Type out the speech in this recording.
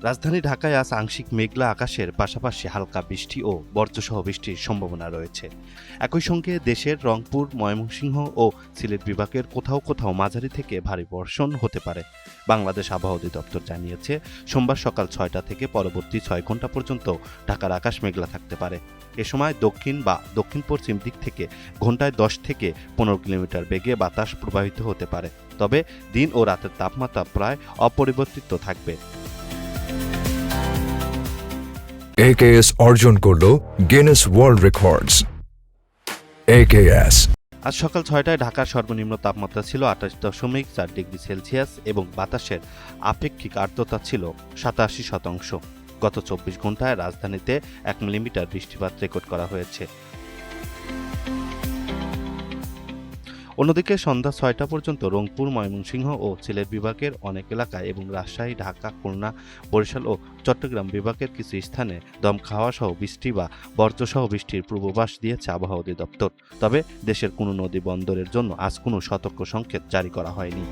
রাজধানী ঢাকায় আজ আংশিক মেঘলা আকাশের পাশাপাশি হালকা বৃষ্টি ও বজ্রসহ বৃষ্টির সম্ভাবনা রয়েছে। একই সঙ্গে দেশের রংপুর, ময়মনসিংহ ও সিলেট বিভাগের কোথাও কোথাও মাঝারি থেকে ভারী বর্ষণ হতে পারে। বাংলাদেশ আবহাওয়া অধিদপ্তর জানিয়েছে, সোমবার সকাল ৬টা থেকে পরবর্তী ৬ ঘণ্টা পর্যন্ত ঢাকার আকাশ মেঘলা থাকতে পারে। এ সময় দক্ষিণ বা দক্ষিণ পশ্চিম দিক থেকে ঘণ্টায় ১০ থেকে ১৫ কিলোমিটার বেগে বাতাস প্রবাহিত হতে পারে। তবে দিন ও রাতের তাপমাত্রা প্রায় অপরিবর্তিত থাকবে। AKS অর্জন করল গিনেস ওয়ার্ল্ড রেকর্ডস। AKS আজ সকাল ৬টায় ঢাকার সর্বনিম্ন তাপমাত্রা ছিল ২৮.৪ ডিগ্রি সেলসিয়াস এবং বাতাসের আপেক্ষিক আর্দ্রতা ছিল ৮৭%। গত ২৪ ঘণ্টায় রাজধানীতে ১ মিলিমিটার বৃষ্টিপাত রেকর্ড করা হয়েছে। অন্যদিকে সন্ধ্যা ৬টা পর্যন্ত রংপুর, ময়মনসিংহ ও সিলেট বিভাগের অনেক এলাকায় এবং রাজশাহী, ঢাকা, খুলনা, বরিশাল ও চট্টগ্রাম বিভাগের কিছু স্থানে দমকা হাওয়া সহ বৃষ্টি বা বজ্রসহ বৃষ্টির পূর্বাভাস দিয়েছে আবহাওয়া অধিদপ্তর। তবে দেশের কোনো নদী বন্দরের জন্য আজ কোনো সতর্ক সংকেত জারি করা হয়নি।